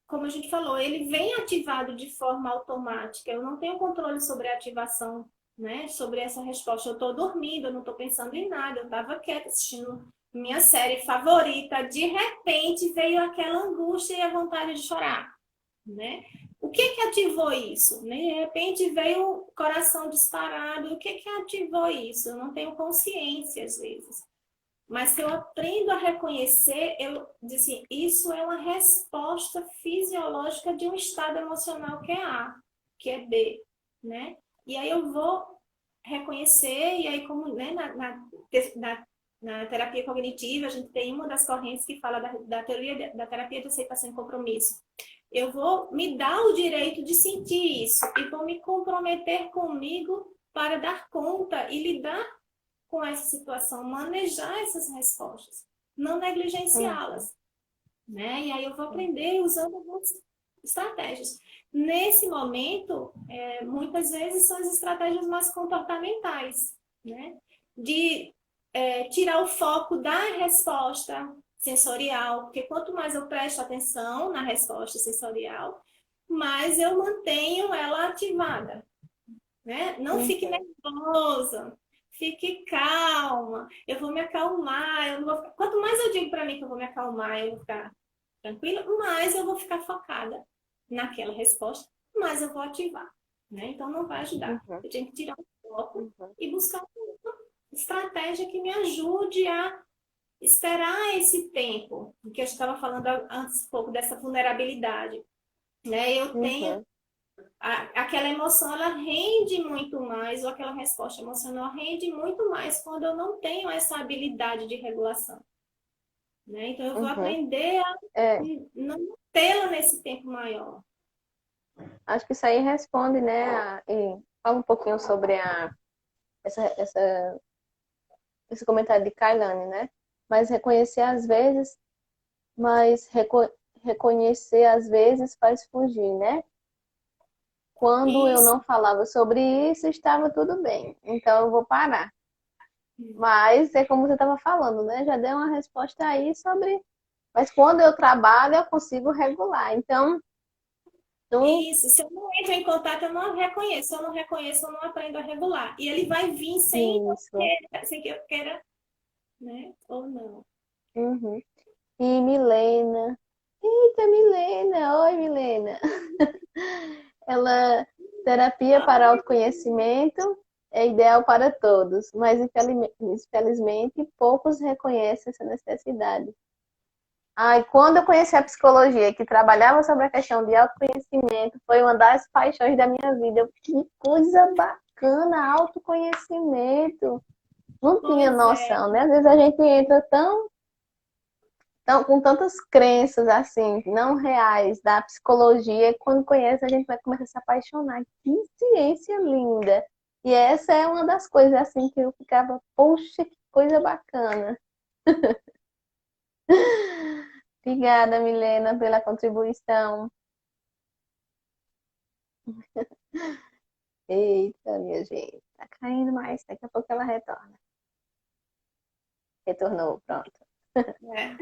como a gente falou, ele vem ativado de forma automática. Eu não tenho controle sobre a ativação, né? Sobre essa resposta. Eu estou dormindo, eu não estou pensando em nada. Eu estava quieta assistindo minha série favorita, de repente veio aquela angústia e a vontade de chorar, né? O que que ativou isso? De repente veio o coração disparado. O que que ativou isso? Eu não tenho consciência às vezes. Mas se eu aprendo a reconhecer, eu digo assim, isso é uma resposta fisiológica de um estado emocional que é A, que é B, né? E aí eu vou reconhecer, e aí como né, na terapia cognitiva, a gente tem uma das correntes que fala da teoria da terapia de aceitação e compromisso. Eu vou me dar o direito de sentir isso e vou me comprometer comigo para dar conta e lidar com essa situação, manejar essas respostas, não negligenciá-las, né? E aí eu vou aprender usando algumas estratégias. Nesse momento, muitas vezes são as estratégias mais comportamentais, né? De tirar o foco da resposta sensorial, porque quanto mais eu presto atenção na resposta sensorial, mais eu mantenho ela ativada, né? Não fique nervosa, fique calma, eu vou me acalmar, eu não vou ficar... Quanto mais eu digo para mim que eu vou me acalmar, eu vou ficar tranquila, mais eu vou ficar focada naquela resposta, mais eu vou ativar, né? Então não vai ajudar. Eu tenho que tirar o foco e buscar uma estratégia que me ajude a esperar esse tempo, que eu estava falando antes um pouco dessa vulnerabilidade, né? Eu tenho aquela emoção, ela rende muito mais, ou aquela resposta emocional rende muito mais quando eu não tenho essa habilidade de regulação, né? Então eu vou aprender a não tê-la nesse tempo maior. Acho que isso aí responde, né? E fala um pouquinho sobre esse comentário de Kailane, né? Mas reconhecer às vezes, mas reconhecer às vezes faz fugir, né? Quando eu Isso. não falava sobre isso, estava tudo bem. Então eu vou parar. Mas é como você estava falando, né? Já deu uma resposta aí sobre. Mas quando eu trabalho, eu consigo regular. Então, Isso, se eu não entro em contato, eu não reconheço. Se eu não reconheço, eu não aprendo a regular. E ele vai vir isso. sem que eu queira, né? Ou não. Uhum. E Milena. Eita, Milena! Oi, Milena! Ela, terapia para autoconhecimento é ideal para todos, mas infelizmente poucos reconhecem essa necessidade. Ai, quando eu conheci a psicologia, que trabalhava sobre a questão de autoconhecimento, foi uma das paixões da minha vida. Que coisa bacana, autoconhecimento. Não tinha Pois é. noção, né? Às vezes a gente entra com tantas crenças assim, não reais da psicologia, e quando conhece a gente vai começar a se apaixonar. Que ciência linda! E essa é uma das coisas assim que eu ficava, poxa, que coisa bacana. Obrigada, Milena, pela contribuição. Eita, minha gente, tá caindo mais, daqui a pouco ela retorna. Retornou, pronto. É.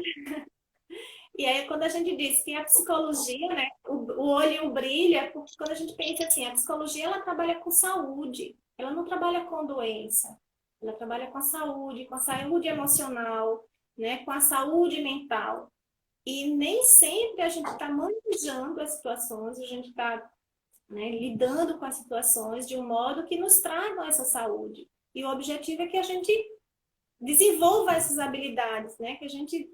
E aí, quando a gente diz que a psicologia, né, o olho brilha, porque quando a gente pensa assim, a psicologia ela trabalha com saúde, ela não trabalha com doença, ela trabalha com a saúde emocional, né, com a saúde mental. E nem sempre a gente está manejando as situações, a gente está, né, lidando com as situações de um modo que nos tragam essa saúde. E o objetivo é que a gente desenvolva essas habilidades, né, que a gente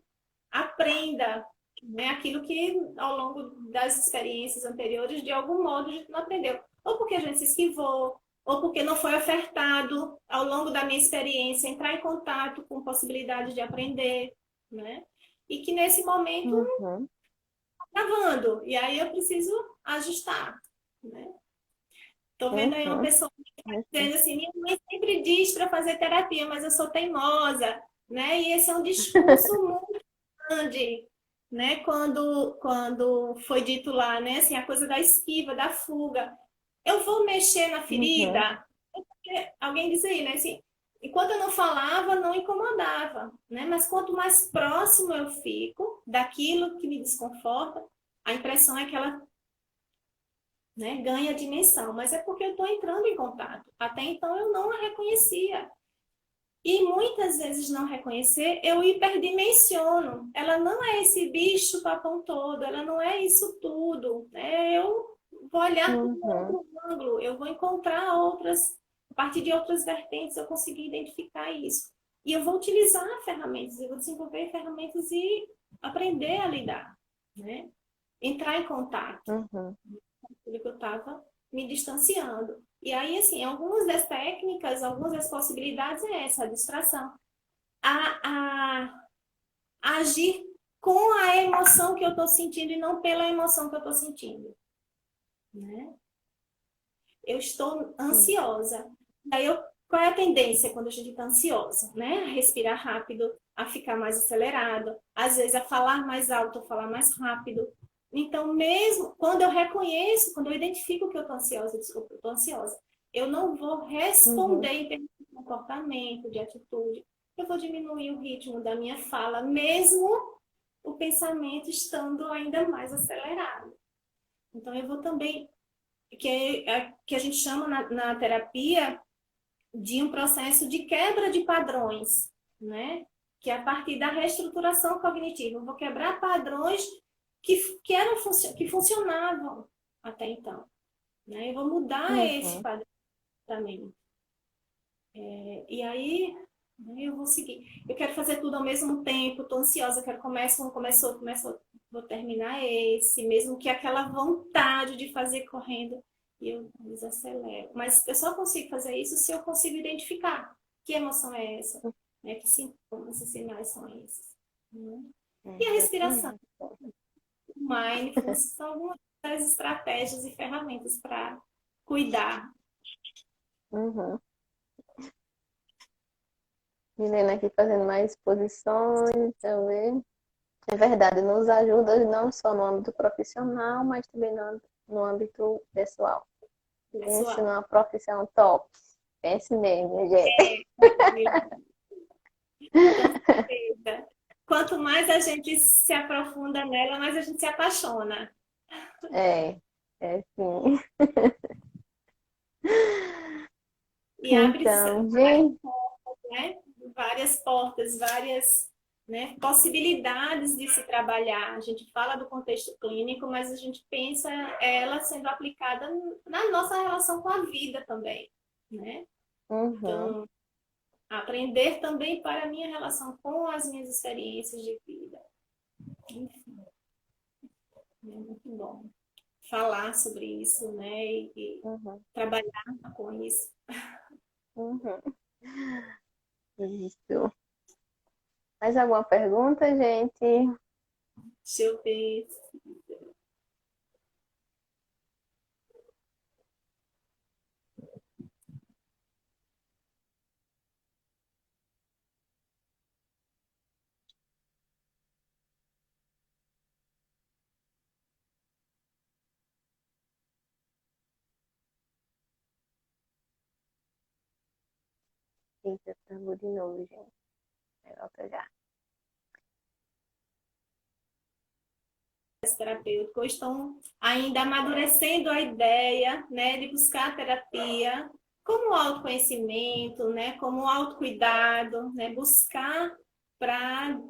aprenda, né, aquilo que ao longo das experiências anteriores, de algum modo, a gente não aprendeu. Ou porque a gente se esquivou, ou porque não foi ofertado ao longo da minha experiência entrar em contato com possibilidades de aprender, né? E que nesse momento está travando. E aí eu preciso ajustar, né? Tô vendo aí uma pessoa dizendo assim, minha mãe sempre diz para fazer terapia, mas eu sou teimosa, né? E esse é um discurso muito grande, né? Quando foi dito lá, né? Assim, a coisa da esquiva, da fuga. Eu vou mexer na ferida? Porque alguém diz aí, né? Assim, enquanto eu não falava, não incomodava, né? Mas quanto mais próximo eu fico daquilo que me desconforta, a impressão é que ela, né, ganha dimensão. Mas é porque eu estou entrando em contato. Até então eu não a reconhecia. E muitas vezes não reconhecer, eu hiperdimensiono. Ela não é esse bicho papão todo, ela não é isso tudo. Eu vou olhar por um Uhum. outro ângulo, eu vou encontrar outras, a partir de outras vertentes, eu conseguir identificar isso. E eu vou utilizar ferramentas, eu vou desenvolver ferramentas e aprender a lidar, né? Entrar em contato Uhum. com aquilo que eu estava me distanciando. E aí, assim, algumas das técnicas, algumas das possibilidades é essa, a distração. A agir com a emoção que eu estou sentindo e não pela emoção que eu estou sentindo. Né? Eu estou Sim. ansiosa. Daí qual é a tendência quando a gente está ansiosa? Né? A respirar rápido, a ficar mais acelerado, às vezes a falar mais alto, a falar mais rápido. Então, mesmo quando eu reconheço, quando eu identifico que eu estou ansiosa, desculpa, eu estou ansiosa, eu não vou Uhum. responder em termos de comportamento, de atitude. Eu vou diminuir o ritmo da minha fala, mesmo o pensamento estando ainda mais acelerado. Então, eu vou também, que a gente chama na terapia de um processo de quebra de padrões, né? Que é a partir da reestruturação cognitiva. Eu vou quebrar padrões que funcionavam até então. Né? Eu vou mudar esse Uhum. padrão também. E aí, né, eu vou seguir. Eu quero fazer tudo ao mesmo tempo, estou ansiosa, quero começar, um começou, vou terminar esse, mesmo que aquela vontade de fazer correndo, e eu desacelero. Mas eu só consigo fazer isso se eu consigo identificar que emoção é essa, né? Que sintomas e sinais são esses. Né? E a respiração, Exatamente. o mindfulness, são algumas das estratégias e ferramentas para cuidar. Uhum. Milena aqui fazendo mais exposições também. É verdade, nos ajuda não só no âmbito profissional, mas também no âmbito pessoal. Pense Pessoal, numa profissão top. Pense mesmo, gente. com certeza. Quanto mais a gente se aprofunda nela, mais a gente se apaixona. É, é sim. E abre Então, gente, né, várias portas, várias, né, possibilidades de se trabalhar. A gente fala do contexto clínico, mas a gente pensa ela sendo aplicada na nossa relação com a vida também. Né? uhum, Então, aprender também para a minha relação com as minhas experiências de vida. Enfim, é muito bom falar sobre isso, né? E uhum, trabalhar com isso. uhum. Isso. Mais alguma pergunta, gente? Deixa eu ver. Eita, travou de novo, gente. Volta já. Terapêutico estão ainda amadurecendo a ideia, né, de buscar terapia como autoconhecimento, né, como autocuidado, né, buscar para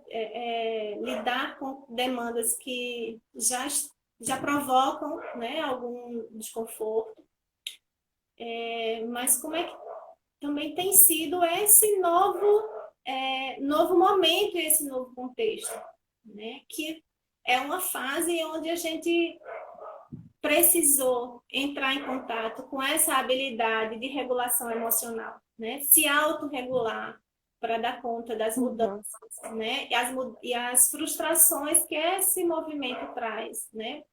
lidar com demandas que já provocam, né, algum desconforto. Mas como é que também tem sido esse novo momento, esse novo contexto, né? Que é uma fase onde a gente precisou entrar em contato com essa habilidade de regulação emocional, né? Se autorregular para dar conta das Uhum, mudanças, né? E as frustrações que esse movimento traz, né?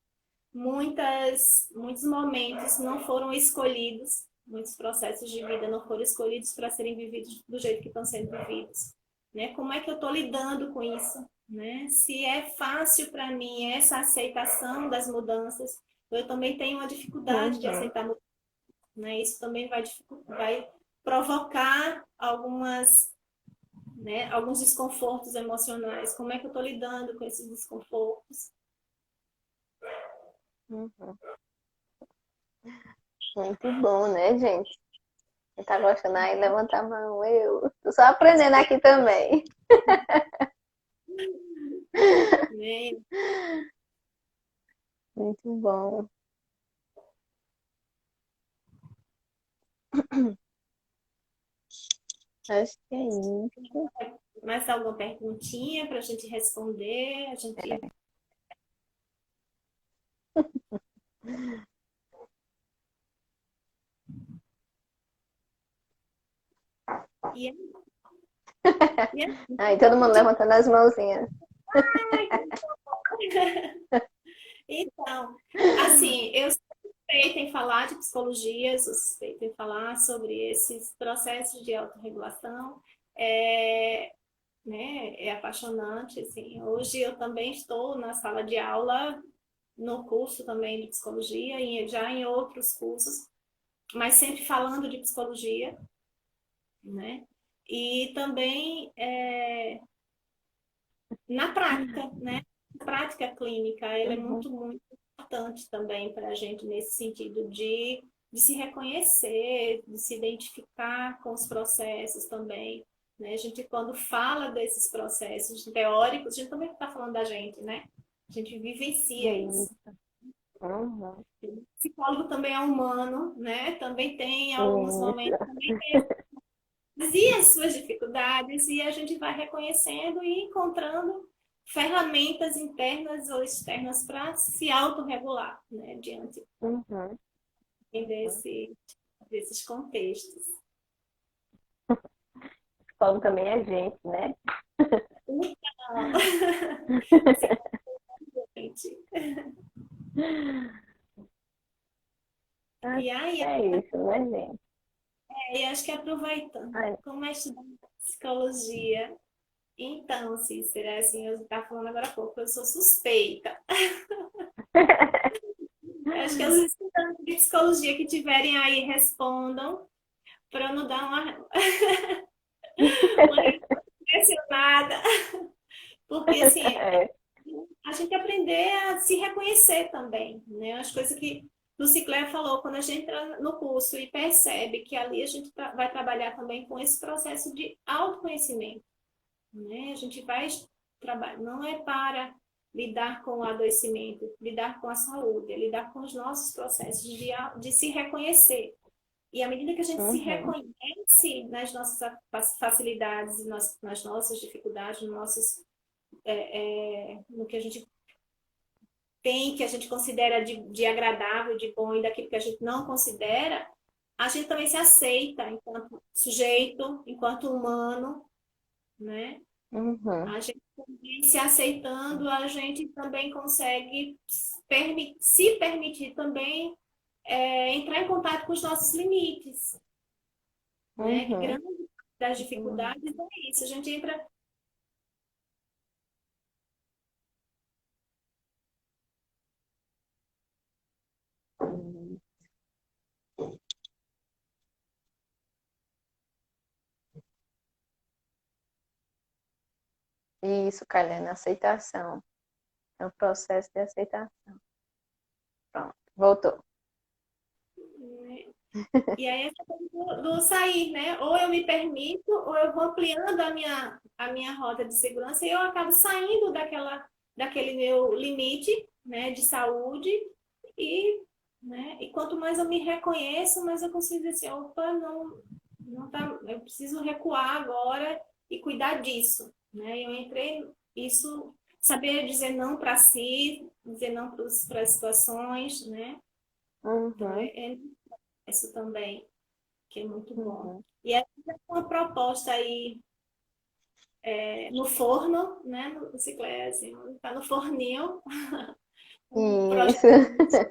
Muitos momentos não foram escolhidos, muitos processos de vida não foram escolhidos para serem vividos do jeito que estão sendo vividos. Né? Como é que eu estou lidando com isso? Né? Se é fácil para mim essa aceitação das mudanças, eu também tenho uma dificuldade de uhum, aceitar mudanças. Né? Isso também vai provocar alguns desconfortos emocionais. Como é que eu estou lidando com esses desconfortos? uhum. Muito bom, né, gente? Quem tá gostando aí, levanta a mão. Eu tô só aprendendo aqui também. Né? Muito bom. Acho que é isso. Mais alguma perguntinha para a gente responder? A gente... E é- e é- Aí todo mundo levantando as mãozinhas. Então, assim, eu sou suspeita em falar de psicologia, sou suspeita em falar sobre esses processos de autorregulação. É, né, é apaixonante, assim. Hoje eu também estou na sala de aula, no curso também de psicologia, e já em outros cursos, mas sempre falando de psicologia, né? E também na prática, né? A prática clínica, ela é Uhum, muito importante também para a gente nesse sentido de se reconhecer, de se identificar com os processos também. Né? A gente, quando fala desses processos teóricos, a gente também está falando da gente, né? A gente vivencia isso. uhum, O psicólogo também é humano, né? Também tem alguns momentos, isso. também tem e as suas dificuldades, e a gente vai reconhecendo e encontrando ferramentas internas ou externas para se autorregular, né, diante Uhum. desse, desses contextos. Psicólogo também é gente, né? Então, gente. Acho E aí, que é isso, né, gente? acho que aproveitando, Ai, como é estudante de psicologia, então, Cícera, assim, eu estava falando agora há pouco, eu sou suspeita. Eu acho que os estudantes de psicologia que tiverem aí respondam para não dar uma impressionada, porque assim, é. a gente aprender a se reconhecer também, né? As coisas que o Cicler falou, quando a gente entra no curso e percebe que ali a gente vai trabalhar também com esse processo de autoconhecimento, né? A gente vai trabalhar, não é para lidar com o adoecimento, lidar com a saúde, é lidar com os nossos processos de se reconhecer. E à medida que a gente se Uhum, reconhece nas nossas facilidades, nas nossas dificuldades, nos nossos, no que a gente tem, que a gente considera de agradável, de bom, e daquilo que a gente não considera, a gente também se aceita enquanto sujeito, enquanto humano, né? uhum, A gente também se aceitando, a gente também consegue se permitir também entrar em contato com os nossos limites, né? Que uhum, grande das uhum. dificuldades é isso. A gente entra. Isso, Kaliana, aceitação. É um processo de aceitação. Pronto, voltou. Né? E aí essa coisa do sair, né? Ou eu me permito, ou eu vou ampliando a minha rota de segurança e eu acabo saindo daquele meu limite, né, de saúde e, né, e quanto mais eu me reconheço, mais eu consigo dizer assim, opa, não tá, eu preciso recuar agora e cuidar disso, né? Eu entrei isso, saber dizer não para si, dizer não para as situações, né? Então Uhum, é isso também que é muito bom. uhum. E é uma proposta aí no forno, né? No bicicleta, assim, tá no forninho, um projeto Isso.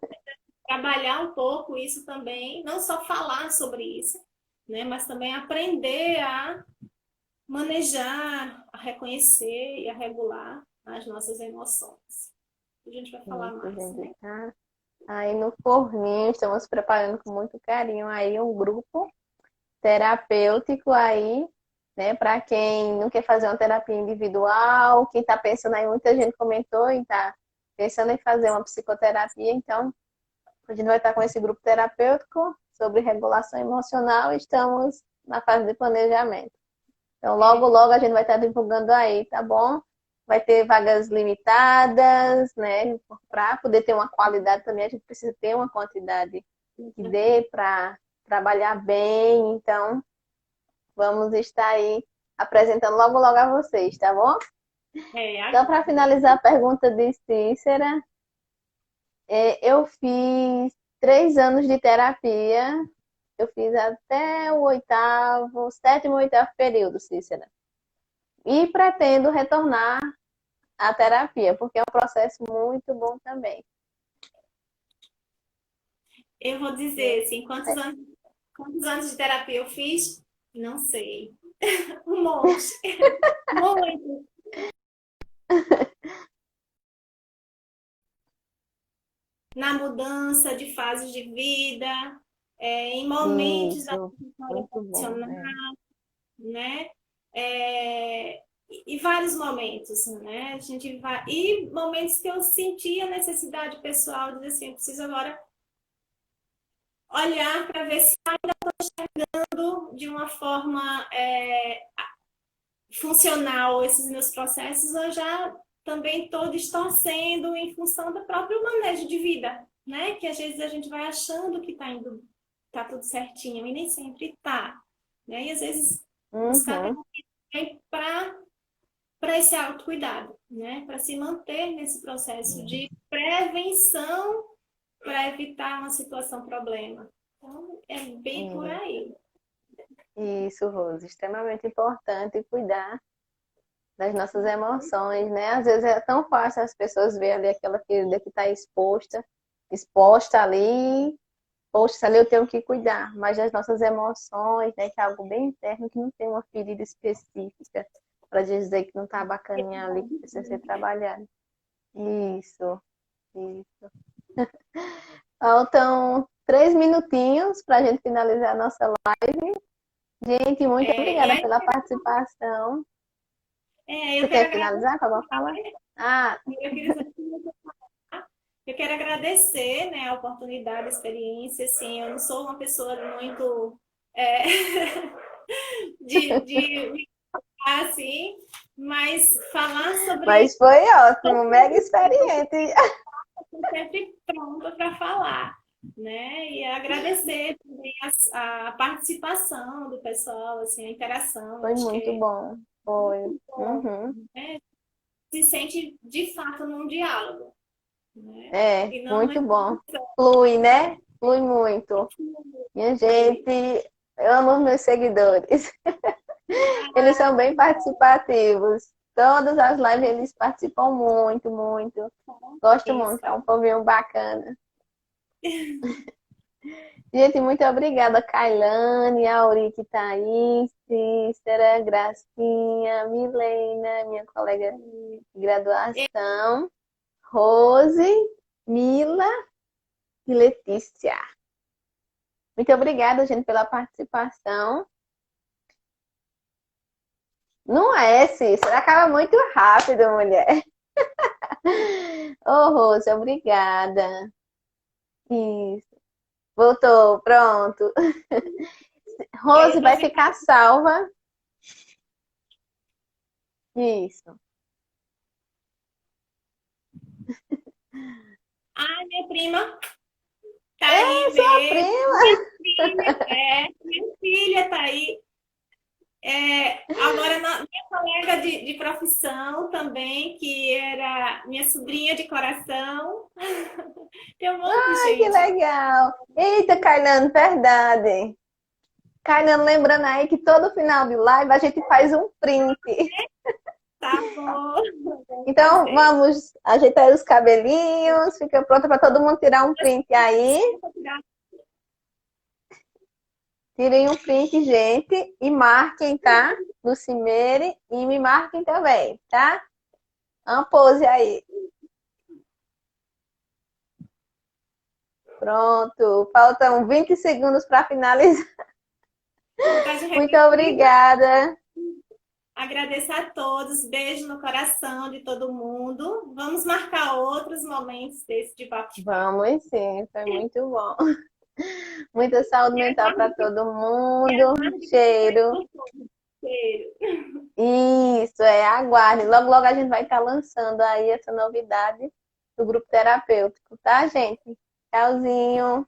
trabalhar um pouco isso também, não só falar sobre isso, né? Mas também aprender a manejar, a reconhecer e a regular as nossas emoções. A gente vai falar Isso, mais, gente, né? tá? Aí no forninho, estamos preparando com muito carinho aí um grupo terapêutico aí, né? Para quem não quer fazer uma terapia individual, quem está pensando aí, muita gente comentou e está pensando em fazer uma psicoterapia, então a gente vai estar com esse grupo terapêutico sobre regulação emocional, estamos na fase de planejamento. Então, logo, logo a gente vai estar divulgando aí, tá bom? Vai ter vagas limitadas, né? Para poder ter uma qualidade também, a gente precisa ter uma quantidade que dê para trabalhar bem. Então, vamos estar aí apresentando logo, logo a vocês, tá bom? Então, para finalizar a pergunta de Cícera, eu fiz 3 anos de terapia. Eu fiz até o sétimo, oitavo período, Cícera. E pretendo retornar à terapia, porque é um processo muito bom também. Eu vou dizer, assim, quantos anos de terapia eu fiz? Não sei. Um monte. Muito. Na mudança de fases de vida, em momentos da Isso, trajetória muito bom, profissional, né? E vários momentos, né? A gente vai... E momentos que eu senti a necessidade pessoal de dizer assim, eu preciso agora olhar para ver se ainda estou enxergando de uma forma funcional esses meus processos, ou já também estou distorcendo em função do próprio manejo de vida, né? Que às vezes a gente vai achando que tá tudo certinho e nem sempre tá, né? E às vezes buscar também para esse autocuidado, né? Para se manter nesse processo de prevenção para evitar uma situação problema. Então, é bem por aí. Isso, Rose, extremamente importante cuidar das nossas emoções, né? Às vezes é tão fácil as pessoas verem ali aquela ferida que está exposta ali, poxa, ali eu tenho que cuidar, mas das nossas emoções, né? Que é algo bem interno, que não tem uma ferida específica para dizer que não está bacaninha ali, que precisa ser trabalhado. Isso, isso. Faltam 3 minutinhos para a gente finalizar a nossa live. Gente, muito obrigada pela participação. Você quer finalizar com alguma fala? Eu quero agradecer, né, a oportunidade, a experiência. Assim, eu não sou uma pessoa muito de assim, mas falar sobre. Mas foi ótimo, mega experiente. Estou sempre pronta para falar, né? E agradecer também a participação do pessoal, assim, a interação. Foi muito bom. Foi. Né? Se sente de fato num diálogo. Né? Muito bom. Flui, né? Flui muito. Minha gente, eu amo os meus seguidores. Eles são bem participativos. Todas as lives eles participam muito, muito. Gosto muito, é um povinho bacana. Gente, muito obrigada, Kailane, Auri que tá aí, Cícera, Gracinha, Milena, minha colega de graduação, Rose, Mila e Letícia. Muito obrigada, gente, pela participação. Não é, Cícera, acaba muito rápido, mulher. Ô, Rose, obrigada. Isso. Voltou, pronto. Rose vai ficar salva. Isso. Ah, minha prima tá aí. Sua prima. Minha filha tá aí. Agora, minha colega de profissão também, que era minha sobrinha de coração. Tem um monte de gente. Que legal. Eita, Kailane, verdade. Kailane, lembrando aí que todo final de live a gente faz um print. Tá bom. Então, vamos ajeitar os cabelinhos. Fica pronta para todo mundo tirar um print aí. Tirem um print, gente, e marquem, tá? No Cimeire e me marquem também, tá? Uma pose aí. Pronto. Faltam 20 segundos para finalizar. Muito obrigada. Agradeço a todos. Beijo no coração de todo mundo. Vamos marcar outros momentos desse de bate-papo. Vamos sim, foi muito bom. Muita saúde mental para todo mundo. Cheiro. Cheiro. Isso, aguarde. Logo, logo a gente vai estar lançando aí essa novidade do grupo terapêutico, tá, gente? Tchauzinho.